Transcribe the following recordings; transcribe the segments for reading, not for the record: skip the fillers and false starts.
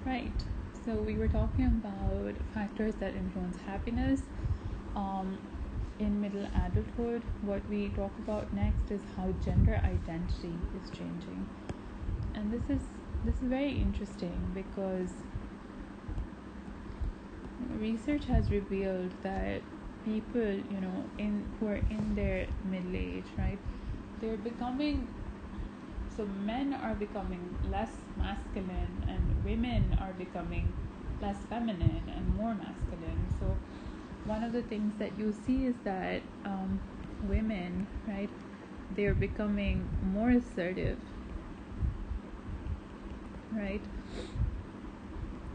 Right. So we were talking about factors that influence happiness. Um, in middle adulthood, what we talk about next is how gender identity is changing, and this is very interesting because research has revealed that people, in who are in their middle age, right, they're becoming so men are becoming less masculine and women are becoming less feminine and more masculine. So one of the things that you see is that women, right, they're becoming more assertive, right,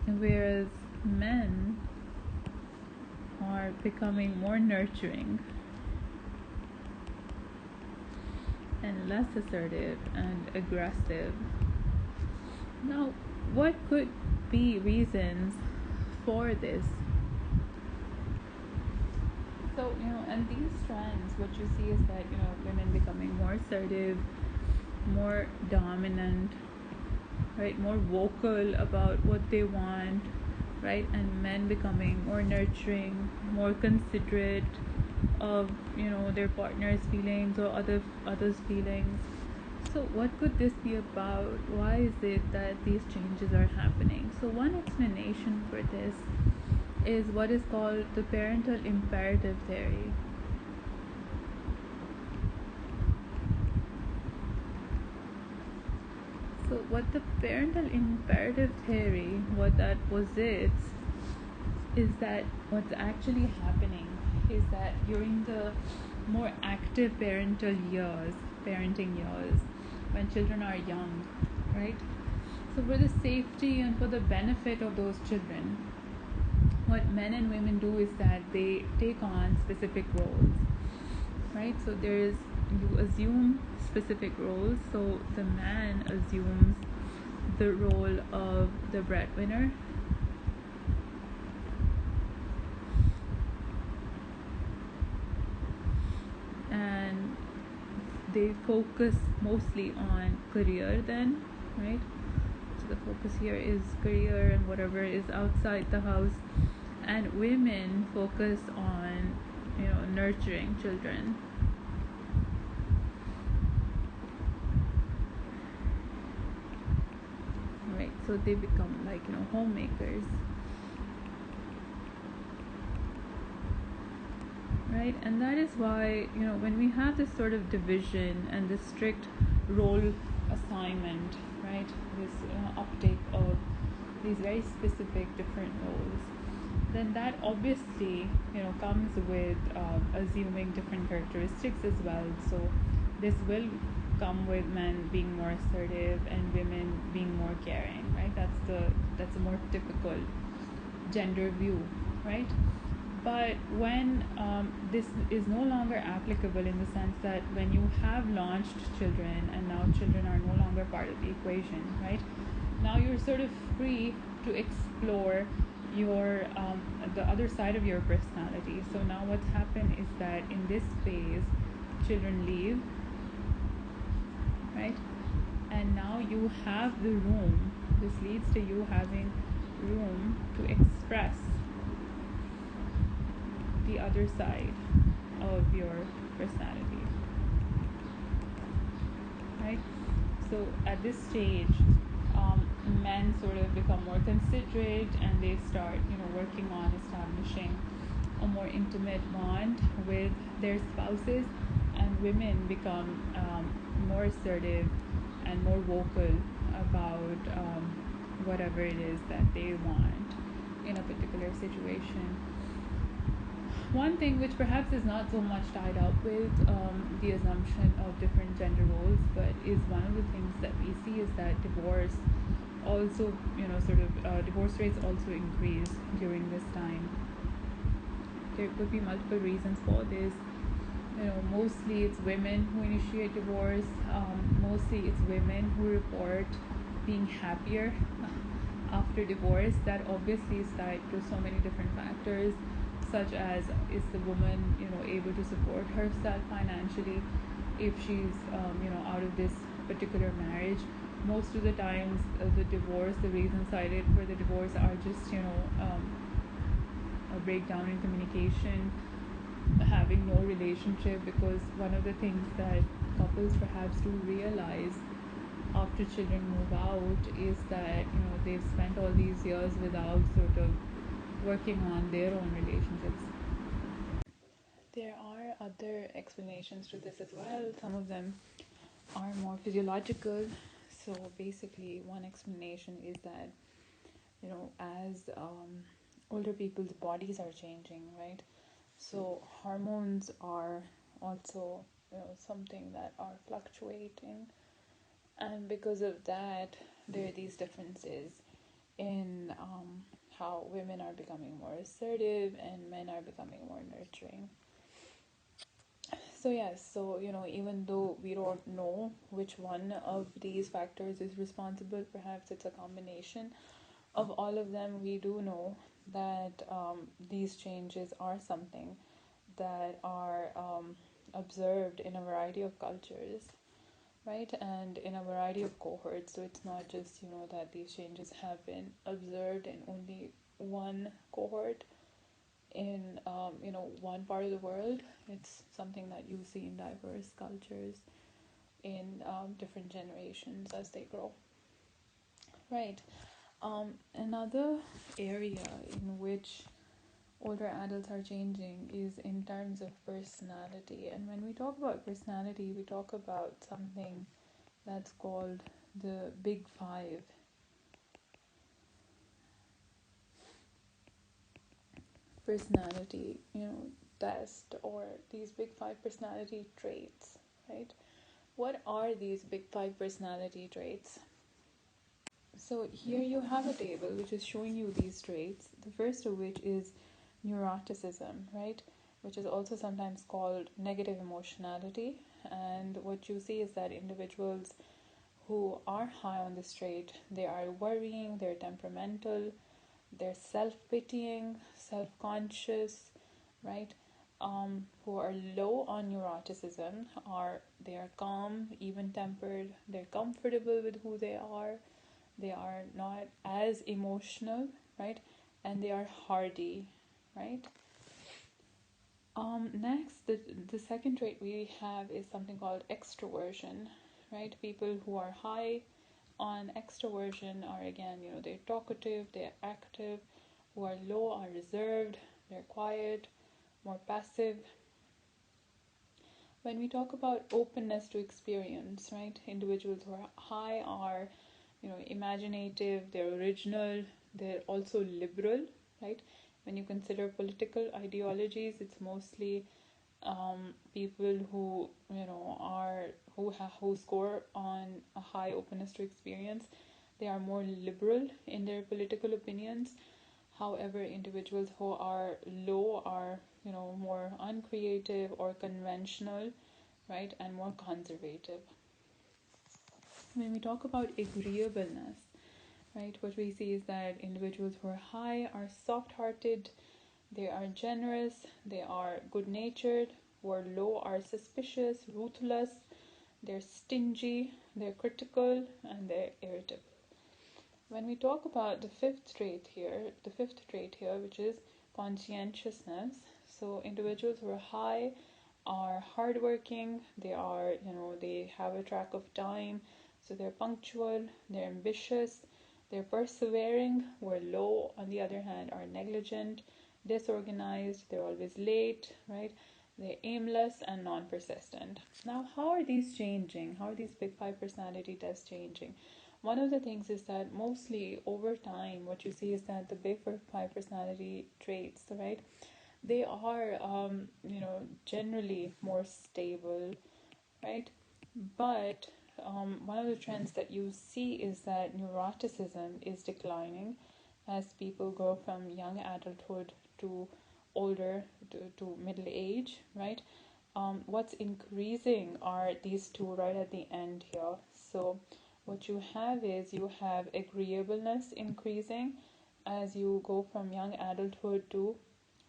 whereas men are becoming more nurturing and less assertive and aggressive. Now, what could be reasons for this? So, and these trends, what you see is that, women becoming more assertive, more dominant, right, more vocal about what they want, right, and men becoming more nurturing, more considerate of, their partner's feelings or others' feelings. So what could this be about? Why is it that these changes are happening? So one explanation for this is what is called the parental imperative theory. So what the parental imperative theory, what that posits is that what's actually happening is that during the more active parenting years, when children are young, right? So for the safety and for the benefit of those children, what men and women do is that they take on specific roles, right? So you assume specific roles. So the man assumes the role of the breadwinner, and they focus mostly on career then, right? So the focus here is career and whatever is outside the house, and women focus on nurturing children. Right, so they become like homemakers, right? And that is why when we have this sort of division and this strict role assignment, right, this uptake of these very specific different roles, then that obviously comes with assuming different characteristics as well. So this will come with men being more assertive and women being more caring, right? That's a more typical gender view, right? But when this is no longer applicable, in the sense that when you have launched children and now children are no longer part of the equation, right? Now you're sort of free to explore your the other side of your personality. So now what's happened is that in this phase, children leave, right? And now you have the room. This leads to you having room to express the other side of your personality, right? So at this stage, men sort of become more considerate and they start working on establishing a more intimate bond with their spouses, and women become more assertive and more vocal about whatever it is that they want in a particular situation. One thing which perhaps is not so much tied up with the assumption of different gender roles, but is one of the things that we see, is that divorce also, divorce rates also increase during this time. There could be multiple reasons for this. Mostly it's women who initiate divorce. Mostly it's women who report being happier after divorce. That obviously is tied to so many different factors, such as, is the woman able to support herself financially if she's out of this particular marriage, most of the times the reasons cited for the divorce are just, a breakdown in communication, having no relationship, because one of the things that couples perhaps do realize after children move out is that, they've spent all these years without sort of working on their own relationships. There are other explanations to this as well. Some of them are more physiological. So basically, one explanation is that, as older people's bodies are changing, right? So hormones are also, something that are fluctuating, and because of that, there are these differences in how women are becoming more assertive and men are becoming more nurturing. So yes, so even though we don't know which one of these factors is responsible, perhaps it's a combination of all of them. We do know that these changes are something that are observed in a variety of cultures, right, and in a variety of cohorts. So it's not just, that these changes have been observed in only one cohort in, one part of the world. It's something that you see in diverse cultures in different generations as they grow, right. Another area in which older adults are changing is in terms of personality. And when we talk about personality, we talk about something that's called the Big Five personality, test, or these Big Five personality traits, right? What are these Big Five personality traits? So here you have a table which is showing you these traits. The first of which is neuroticism, right? Which is also sometimes called negative emotionality. And what you see is that individuals who are high on this trait, they are worrying, they're temperamental, they're self-pitying, self-conscious, right? Who are low on neuroticism they are calm, even-tempered, they're comfortable with who they are not as emotional, right? And they are hardy, right? Next, the second trait we have is something called extroversion, right? People who are high on extroversion are, again, they're talkative, they're active. Who are low are reserved, they're quiet, more passive. When we talk about openness to experience, right? Individuals who are high are, imaginative, they're original, they're also liberal, right? When you consider political ideologies, it's mostly people who are who score on a high openness to experience. They are more liberal in their political opinions. However, individuals who are low are, more uncreative or conventional, right, and more conservative. When we talk about agreeableness, right, what we see is that individuals who are high are soft-hearted, they are generous, they are good-natured. Who are low are suspicious, ruthless, they're stingy, they're critical, and they're irritable. When we talk about the fifth trait here, which is conscientiousness, so individuals who are high are hardworking, they have a track of time, so they're punctual, they're ambitious, they're persevering, where low, on the other hand, are negligent, disorganized, they're always late, right? They're aimless and non-persistent. Now, how are these changing? How are these Big Five personality tests changing? One of the things is that mostly over time, what you see is that the Big Five personality traits, right? They are, generally more stable, right? But one of the trends that you see is that neuroticism is declining as people go from young adulthood to to middle age, right? What's increasing are these two right at the end here. So what you have is you have agreeableness increasing as you go from young adulthood to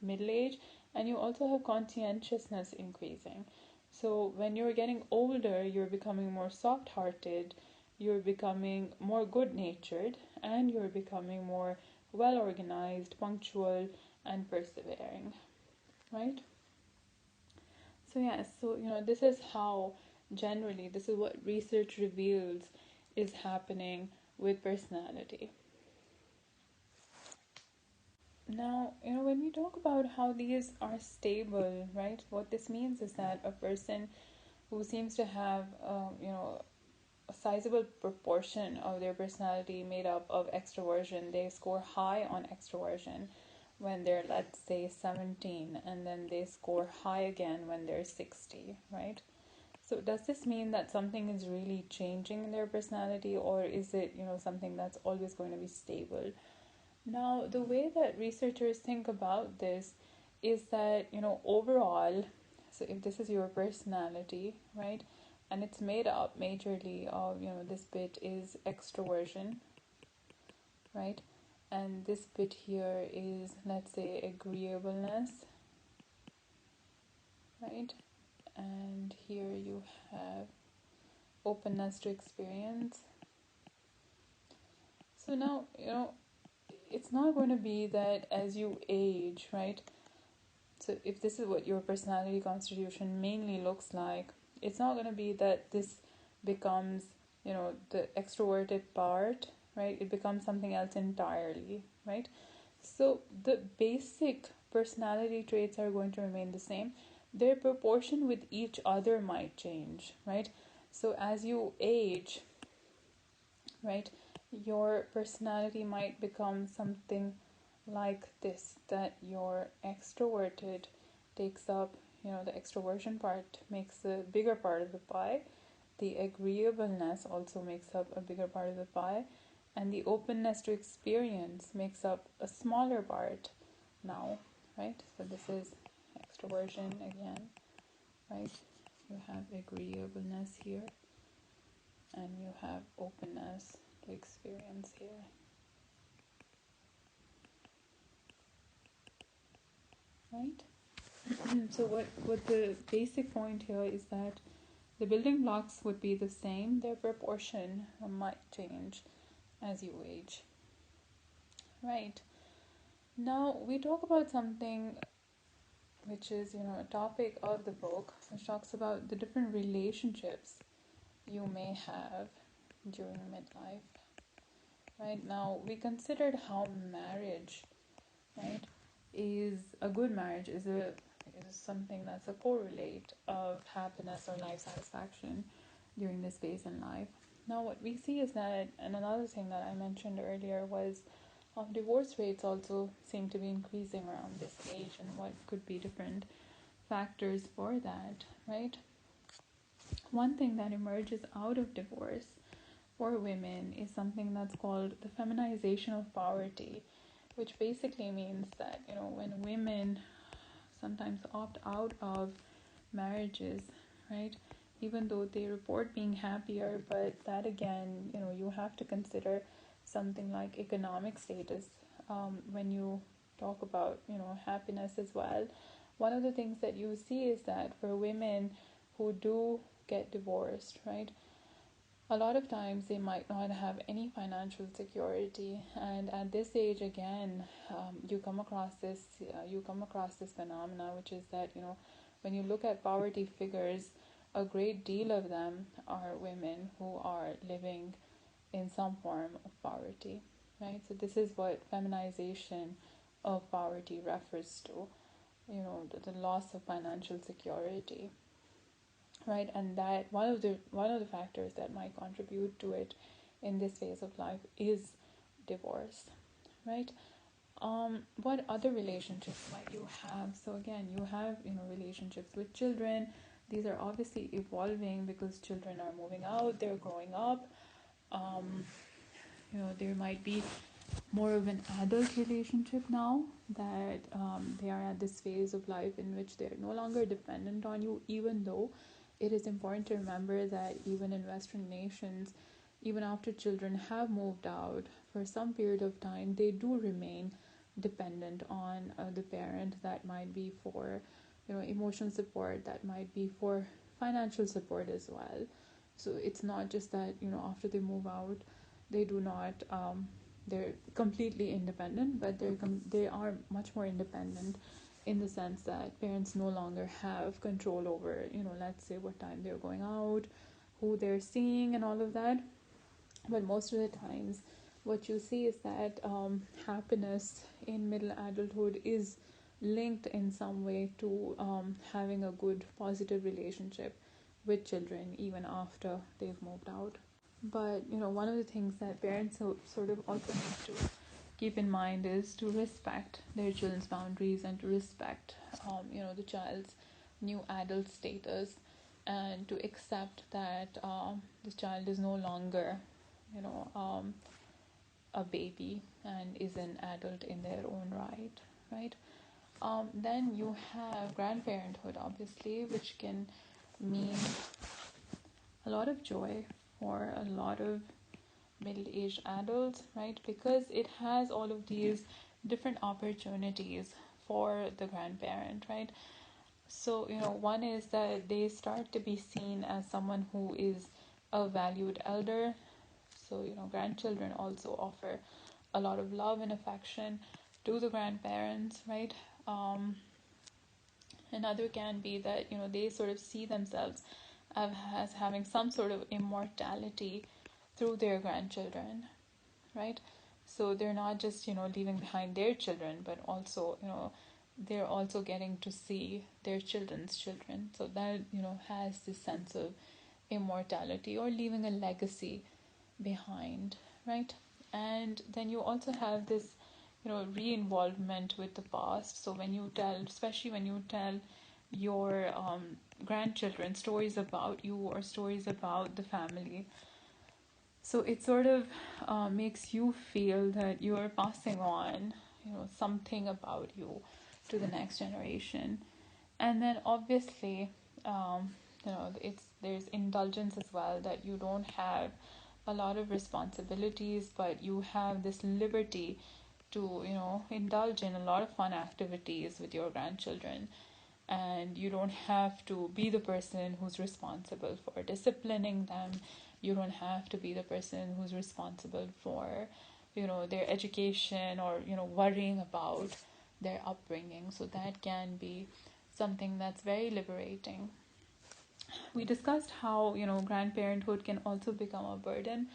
middle age, and you also have conscientiousness increasing. So when you're getting older, you're becoming more soft-hearted, you're becoming more good natured, and you're becoming more well organized, punctual, and persevering, right? So, yes, so this is how generally, this is what research reveals is happening with personality. Now, when we talk about how these are stable, right, what this means is that a person who seems to have, a sizable proportion of their personality made up of extroversion, they score high on extroversion when they're, let's say, 17, and then they score high again when they're 60, right? So does this mean that something is really changing in their personality, or is it, something that's always going to be stable? Now, the way that researchers think about this is that, overall, so if this is your personality, right, and it's made up majorly of, this bit is extroversion, right, and this bit here is, let's say, agreeableness, right, and here you have openness to experience. So now, it's not going to be that as you age, right? So if this is what your personality constitution mainly looks like, it's not going to be that this becomes, the extroverted part, right? It becomes something else entirely, right? So the basic personality traits are going to remain the same. Their proportion with each other might change, right? So as you age, right, your personality might become something like this, that your extroverted takes up, the extroversion part makes a bigger part of the pie, the agreeableness also makes up a bigger part of the pie, and the openness to experience makes up a smaller part now, right? So this is extroversion again, right? You have agreeableness here, and you have openness to experience here. Right? So what the basic point here is that the building blocks would be the same, their proportion might change as you age. Right. Now we talk about something which is, a topic of the book, which talks about the different relationships you may have during midlife. Right, now we considered how marriage, right, is a good marriage is something that's a correlate of happiness or life satisfaction during this phase in life. Now what we see is that, and another thing that I mentioned earlier was, divorce rates also seem to be increasing around this age, and what could be different factors for that, right? One thing that emerges out of divorce for women is something that's called the feminization of poverty, which basically means that, when women sometimes opt out of marriages, right, even though they report being happier, but that again, you have to consider something like economic status when you talk about, happiness as well. One of the things that you see is that for women who do get divorced, right, a lot of times they might not have any financial security, and at this age again, you come across this phenomena, which is that, when you look at poverty figures, a great deal of them are women who are living in some form of poverty, right? So this is what feminization of poverty refers to, the loss of financial security, right? And that one of the factors that might contribute to it in this phase of life is divorce, right? What other relationships might you have? So again, you have, relationships with children. These are obviously evolving because children are moving out, they're growing up. um, there might be more of an adult relationship now that they are at this phase of life in which they're no longer dependent on you, even though it is important to remember that even in Western nations, even after children have moved out for some period of time, they do remain dependent on the parent. That might be for, emotional support, that might be for financial support as well, So it's not just that, after they move out, they do not, they're completely independent, but they are much more independent in the sense that parents no longer have control over, let's say what time they're going out, who they're seeing, and all of that. But most of the times, what you see is that happiness in middle adulthood is linked in some way to having a good, positive relationship with children even after they've moved out. But one of the things that parents sort of also need to keep in mind is to respect their children's boundaries and to respect, the child's new adult status, and to accept that the child is no longer, you know, um, a baby and is an adult in their own right, right? Then you have grandparenthood, obviously, which can mean a lot of joy for a lot of middle-aged adults, right? Because it has all of these different opportunities for the grandparent, right? So, one is that they start to be seen as someone who is a valued elder. So, grandchildren also offer a lot of love and affection to the grandparents, right? Um, Another can be that, they sort of see themselves as having some sort of immortality through their grandchildren, right? So they're not just, leaving behind their children, but also, they're also getting to see their children's children. So that, has this sense of immortality or leaving a legacy behind, right? And then you also have this, re-involvement with the past. So when you tell, especially when you tell your grandchildren stories about you or stories about the family, so it sort of makes you feel that you are passing on, something about you to the next generation. And then obviously, there's indulgence as well, that you don't have a lot of responsibilities, but you have this liberty to, indulge in a lot of fun activities with your grandchildren. And you don't have to be the person who's responsible for disciplining them. You don't have to be the person who's responsible for, their education, or, worrying about their upbringing. So that can be something that's very liberating. We discussed how, grandparenthood can also become a burden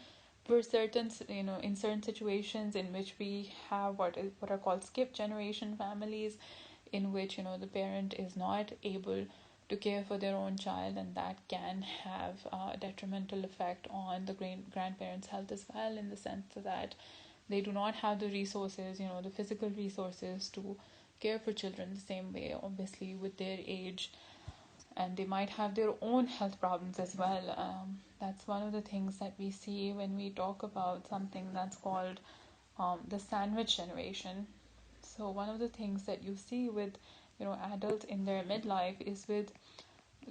for certain, in certain situations in which we have what are called skip generation families, in which, the parent is not able to care for their own child, and that can have a detrimental effect on the grandparents' health as well, in the sense that they do not have the resources, the physical resources to care for children the same way, obviously, with their age, and they might have their own health problems as well. That's one of the things that we see when we talk about something that's called the sandwich generation. So one of the things that you see with, adults in their midlife is with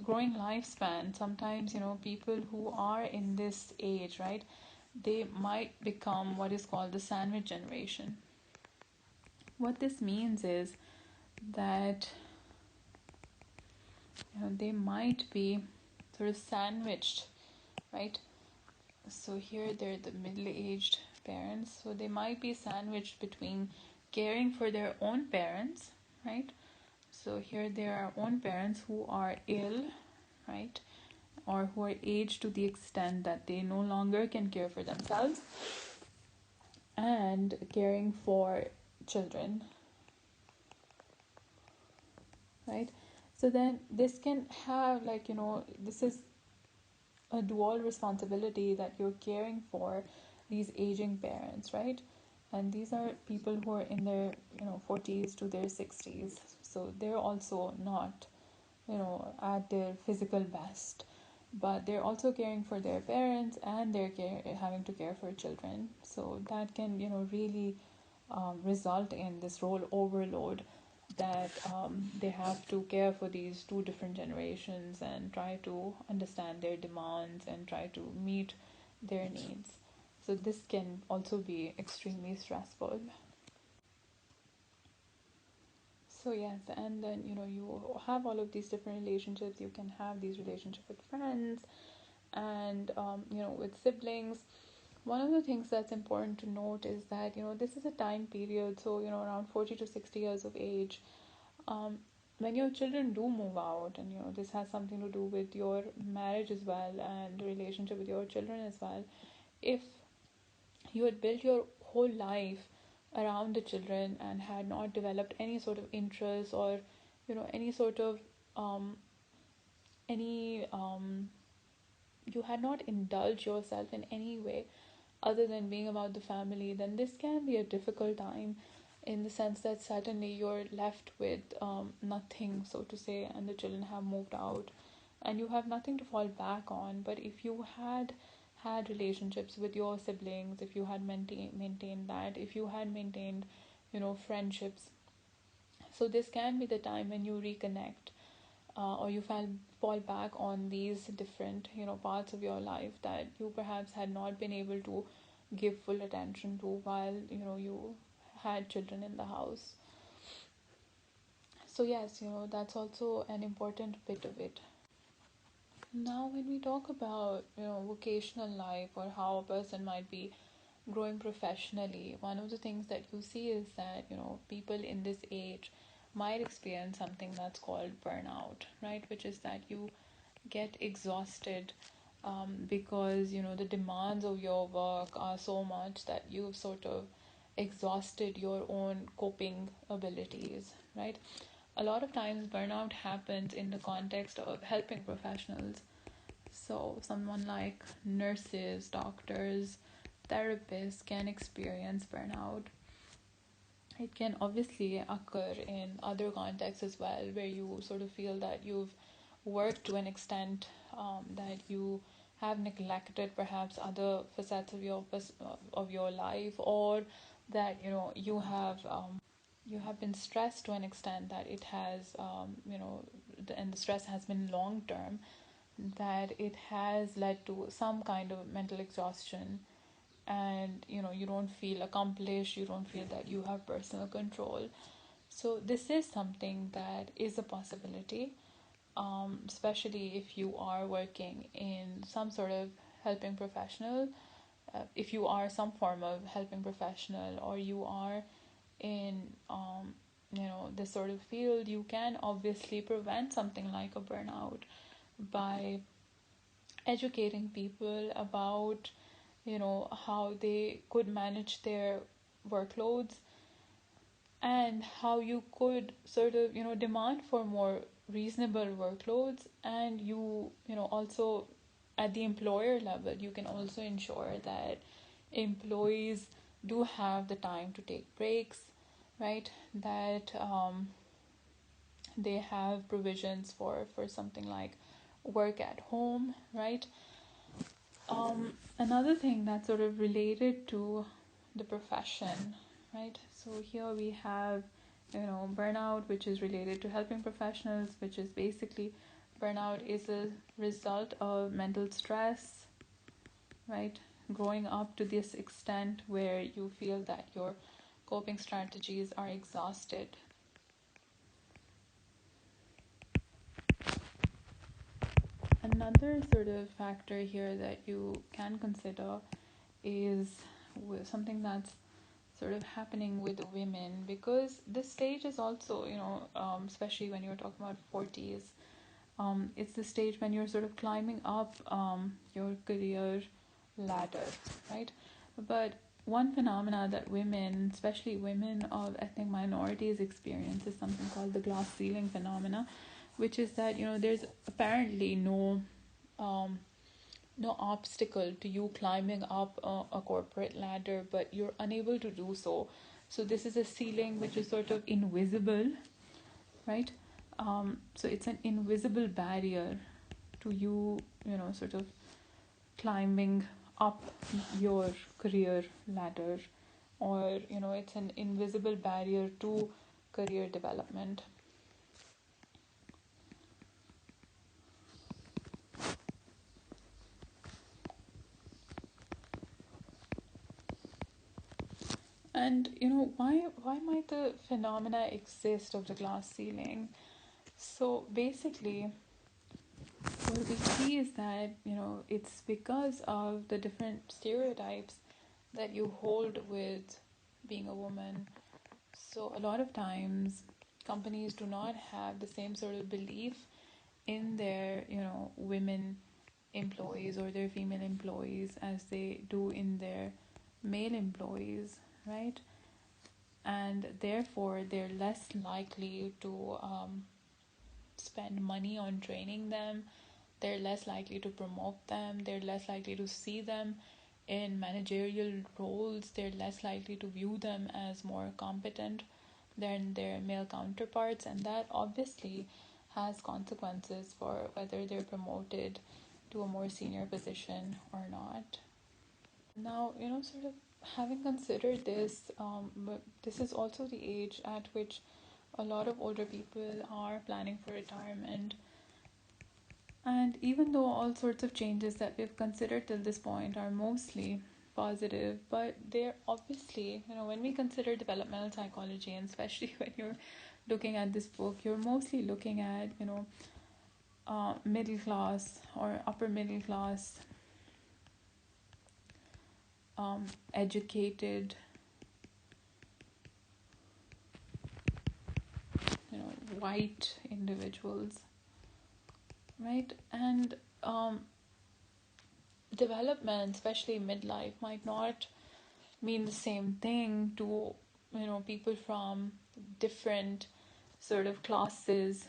growing lifespan. Sometimes, people who are in this age, right, they might become what is called the sandwich generation. What this means is that, they might be sort of sandwiched, right? So here they're the middle-aged parents, so they might be sandwiched between caring for their own parents, right? So here there are own parents who are ill, right, or who are aged to the extent that they no longer can care for themselves, and caring for children, right? So then this can have, like, this is a dual responsibility, that you're caring for these aging parents, right? And these are people who are in their, 40s to their 60s, so they're also not, at their physical best, but they're also caring for their parents, and having to care for children. So that can, really result in this role overload, that they have to care for these two different generations and try to understand their demands and try to meet their needs. So this can also be extremely stressful. So yes, and then, you have all of these different relationships. You can have these relationships with friends, And with siblings, one of the things that's important to note is that this is a time period, so around 40 to 60 years of age, um, when your children do move out, and this has something to do with your marriage as well and the relationship with your children as well. If you had built your whole life around the children and had not developed any sort of interest, or any sort of um, any you had not indulged yourself in any way other than being about the family, then this can be a difficult time, in the sense that suddenly you're left with nothing, so to say, and the children have moved out and you have nothing to fall back on. But if you had relationships with your siblings, if you had maintained that, if you had maintained friendships, so this can be the time when you reconnect, or you fall back on these different parts of your life that you perhaps had not been able to give full attention to while you had children in the house. So yes, that's also an important bit of it. Now when we talk about vocational life, or how a person might be growing professionally, one of the things that you see is that people in this age might experience something that's called burnout, right? Which is that you get exhausted, because the demands of your work are so much that you've sort of exhausted your own coping abilities, right? A lot of times burnout happens in the context of helping professionals. So someone like nurses, doctors, therapists can experience burnout. It can obviously occur in other contexts as well, where you sort of feel that you've worked to an extent, that you have neglected perhaps other facets of your life, or that you have been stressed to an extent that it has and the stress has been long term, that it has led to some kind of mental exhaustion, and you don't feel accomplished, you don't feel that you have personal control. So this is something that is a possibility, especially if you are working in some sort of helping professional, if you are some form of helping professional, or you are in this sort of field. You can obviously prevent something like a burnout by educating people about how they could manage their workloads, and how you could sort of demand for more reasonable workloads, and also at the employer level you can also ensure that employees do have the time to take breaks, right? That they have provisions for something like work at home, right? Another thing that's sort of related to the profession, right? So here we have, burnout, which is related to helping professionals, which is basically burnout is a result of mental stress, right? Growing up to this extent where you feel that your coping strategies are exhausted. Another sort of factor here that you can consider is something that's sort of happening with women, because this stage is also, especially when you're talking about 40s, it's the stage when you're sort of climbing up your career ladder, right? But one phenomena that women, especially women of ethnic minorities, experience is something called the glass ceiling phenomena, which is that there's apparently um, no obstacle to you climbing up a corporate ladder, but you're unable to do so. So this is a ceiling which is sort of invisible, right? So it's an invisible barrier to you, sort of climbing up your career ladder, or it's an invisible barrier to career development. And why might the phenomena exist of the glass ceiling? So basically, Well, we see is that, it's because of the different stereotypes that you hold with being a woman. So, a lot of times, companies do not have the same sort of belief in their, women employees or their female employees as they do in their male employees, right? And therefore, they're less likely to spend money on training them. They're less likely to promote them. They're less likely to see them in managerial roles. They're less likely to view them as more competent than their male counterparts. And that obviously has consequences for whether they're promoted to a more senior position or not. Now, sort of having considered this, but this is also the age at which a lot of older people are planning for retirement. And even though all sorts of changes that we've considered till this point are mostly positive, but they're obviously, when we consider developmental psychology, and especially when you're looking at this book, you're mostly looking at, middle class or upper middle class, educated, white individuals, right? And development, especially midlife, might not mean the same thing to people from different sort of classes,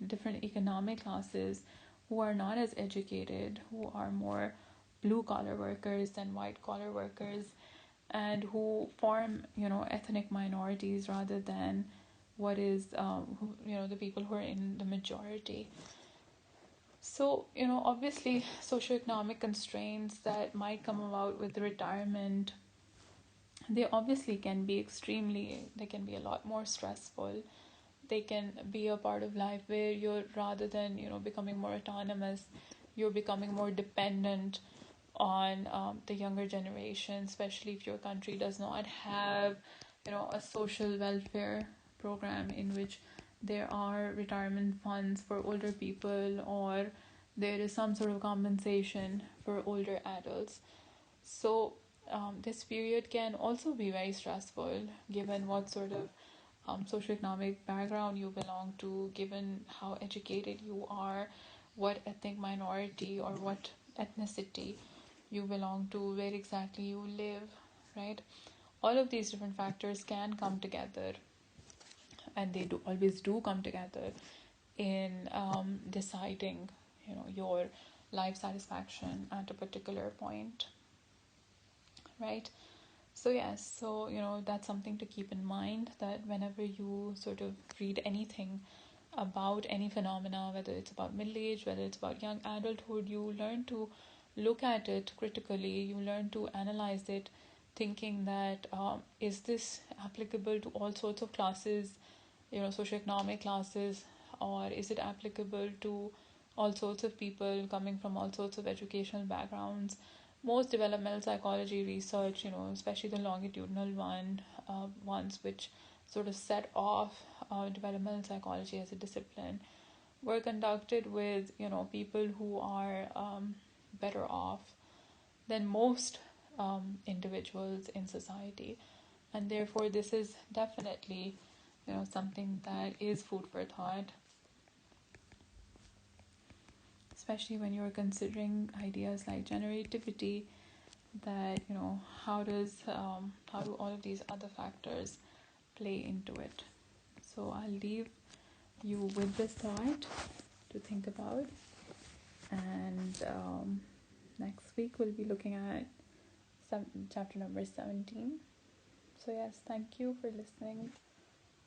different economic classes, who are not as educated, who are more blue collar workers than white collar workers, and who form ethnic minorities rather than what is the people who are in the majority. So, obviously, socioeconomic constraints that might come about with retirement, they obviously can be they can be a lot more stressful. They can be a part of life where you're, rather than, becoming more autonomous, you're becoming more dependent on the younger generation, especially if your country does not have, a social welfare program in which there are retirement funds for older people, or there is some sort of compensation for older adults. So this period can also be very stressful given what sort of socioeconomic background you belong to, given how educated you are, what ethnic minority or what ethnicity you belong to, where exactly you live, right? All of these different factors can come together, and they do always do come together in deciding, your life satisfaction at a particular point, right? So yes, so that's something to keep in mind, that whenever you sort of read anything about any phenomena, whether it's about middle age, whether it's about young adulthood, you learn to look at it critically, you learn to analyze it, thinking that is this applicable to all sorts of classes, socioeconomic classes, or is it applicable to all sorts of people coming from all sorts of educational backgrounds. Most developmental psychology research, especially the longitudinal ones which sort of set off developmental psychology as a discipline, were conducted with people who are better off than most individuals in society, and therefore this is definitely something that is food for thought, especially when you're considering ideas like generativity, that how do all of these other factors play into it. So I'll leave you with this thought to think about, and next week we'll be looking at chapter number 17. So yes, thank you for listening.